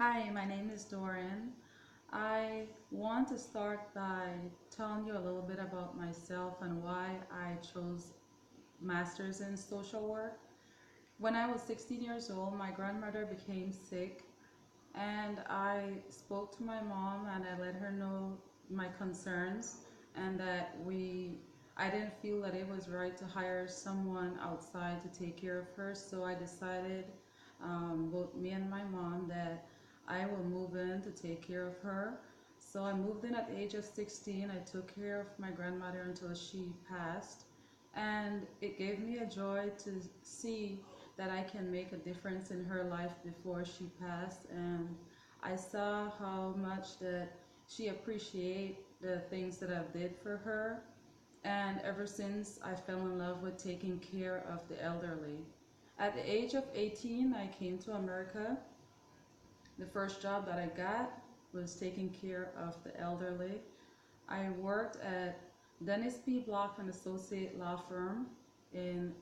Hi, my name is Dorin. I want to start by telling you a little bit about myself and why I chose Masters in Social Work. When I was 16 years old, my grandmother became sick, and I spoke to my mom and I let her know my concerns and that I didn't feel that it was right to hire someone outside to take care of her, so I decided, both me and my mom, that I will move in to take care of her. So I moved in at the age of 16. I took care of my grandmother until she passed, and it gave me a joy to see that I can make a difference in her life before she passed. And I saw how much that she appreciated the things that I did for her. And ever since, I fell in love with taking care of the elderly. At the age of 18, I came to America. The first job that I got was taking care of the elderly. I worked at Dennis P. Block and Associate Law Firm in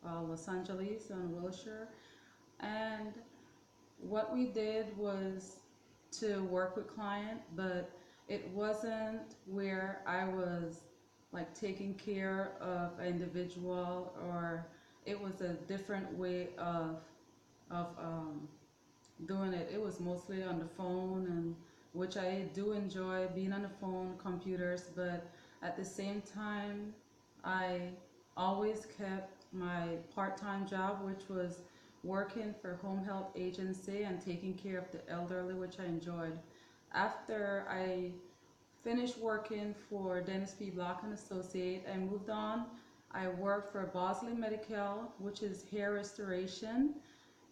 Los Angeles on Wilshire. And what we did was to work with client, but it wasn't where I was like taking care of an individual, or it was a different way of doing it. It was mostly on the phone, and which I do enjoy being on the phone, computers, but at the same time, I always kept my part-time job, which was working for home health agency and taking care of the elderly, which I enjoyed. After I finished working for Dennis P. Block and Associate, I moved on. I worked for Bosley Medical, which is hair restoration.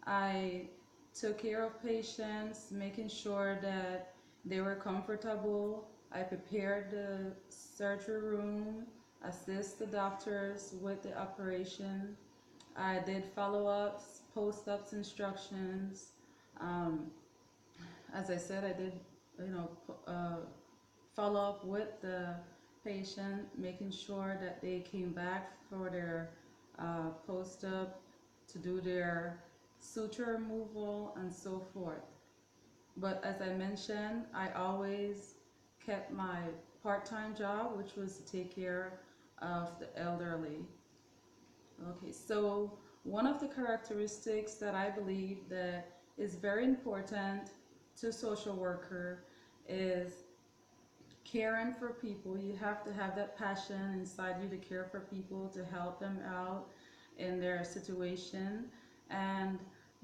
I took care of patients, making sure that they were comfortable. I prepared the surgery room, assist the doctors with the operation. I did follow-ups, post-ups instructions. Um, as I said, I did, you know, follow up with the patient, making sure that they came back for their post-up to do their suture removal and so forth. But as I mentioned, I always kept my part-time job, which was to take care of the elderly. Okay, so one of the characteristics that I believe that is very important to social worker is caring for people. You have to have that passion inside you to care for people, to help them out in their situation. And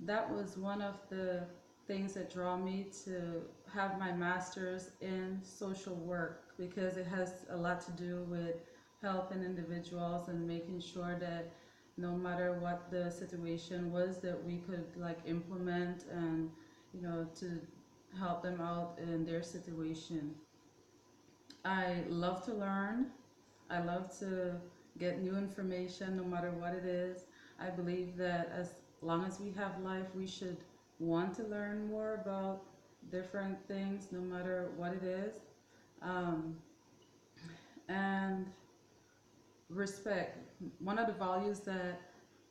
that was one of the things that draw me to have my master's in social work, because it has a lot to do with helping individuals and making sure that no matter what the situation was, that we could like implement and, to help them out in their situation. I love to learn. I love to get new information no matter what it is. I believe that as long as we have life, we should want to learn more about different things no matter what it is. Um, and respect. One of the values that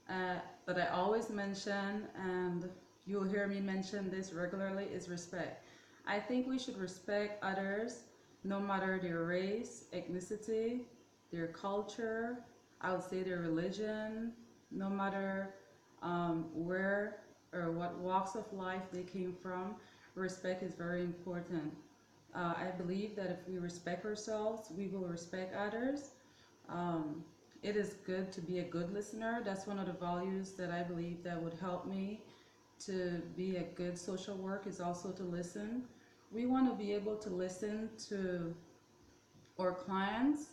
I always mention, and you'll hear me mention this regularly, is respect. I think we should respect others no matter their race, ethnicity, their culture, I would say their religion, no matter where or what walks of life they came from. Respect is very important. I believe that if we respect ourselves, we will respect others. um, it is good to be a good listener. That's one of the values that I believe that would help me to be a good social work, is also to listen. We want to be able to listen to our clients,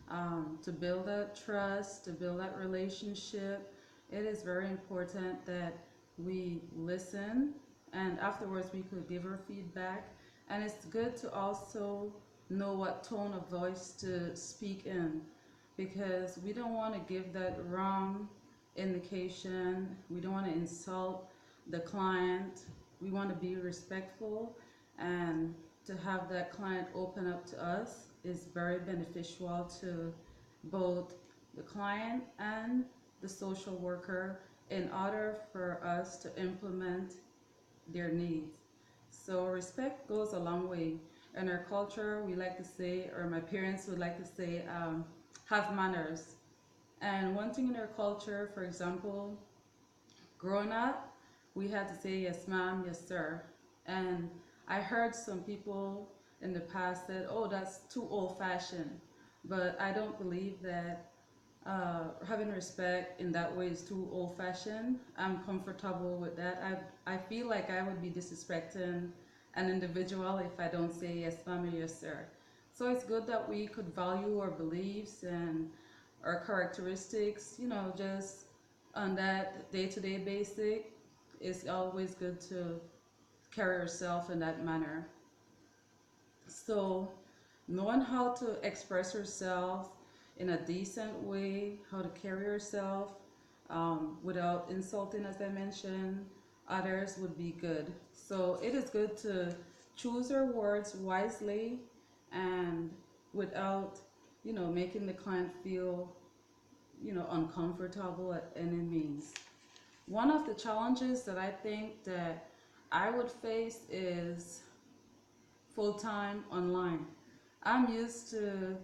to build that trust, to build that relationship. It is very important that we listen, and afterwards we could give our feedback. And it's good to also know what tone of voice to speak in, because we don't want to give that wrong indication. We don't want to insult the client. We want to be respectful, and to have that client open up to us is very beneficial to both the client and the social worker, in order for us to implement their needs. So respect goes a long way. In our culture, we like to say, or my parents would like to say, have manners. And one thing in our culture, for example, growing up, we had to say yes ma'am, yes sir. And I heard some people in the past said, oh, that's too old fashioned. But I don't believe that having respect in that way is too old fashioned. I'm comfortable with that. I feel like I would be disrespecting an individual if I don't say yes ma'am or yes sir. So it's good that we could value our beliefs and our characteristics, just on that day-to-day basic. It's always good to carry yourself in that manner. So knowing how to express yourself in a decent way, how to carry yourself without insulting, as I mentioned, others would be good. So it is good to choose your words wisely and without, making the client feel, uncomfortable at any means. One of the challenges that I think that I would face is full-time online. I'm used to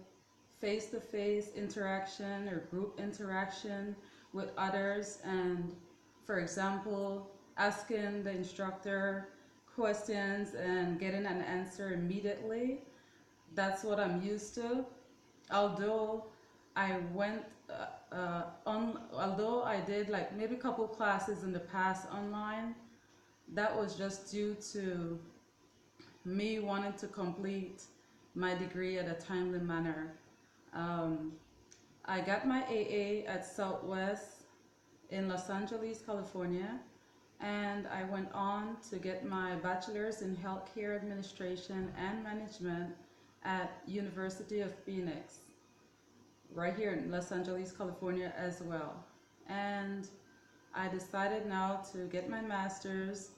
face-to-face interaction or group interaction with others, and for example, asking the instructor questions and getting an answer immediately. That's what I'm used to. Although I went although I did like maybe a couple classes in the past online, that was just due to me wanting to complete my degree at a timely manner. Um, I got my AA at Southwest in Los Angeles, California, and I went on to get my bachelor's in healthcare administration and management at University of Phoenix, right here in Los Angeles, California as well. And I decided now to get my master's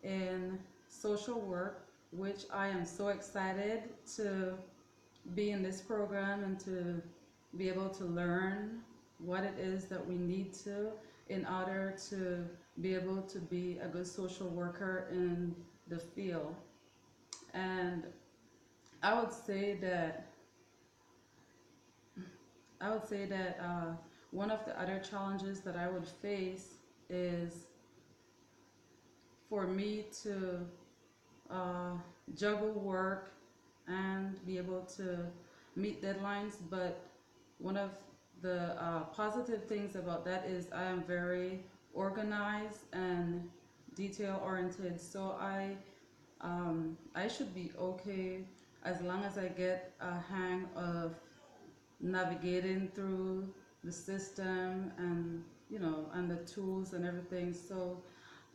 in social work, which I am so excited to be in this program and to be able to learn what it is that we need to in order to be able to be a good social worker in the field. And I would say that one of the other challenges that I would face is for me to uh, juggle work and be able to meet deadlines. But one of the positive things about that is I am very organized and detail oriented. So I should be okay as long as I get a hang of navigating through the system and and the tools and everything. So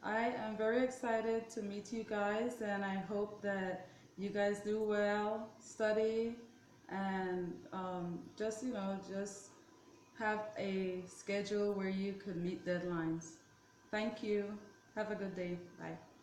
I am very excited to meet you guys, and I hope that you guys do well, study, and just have a schedule where you could meet deadlines. Thank you. Have a good day. Bye.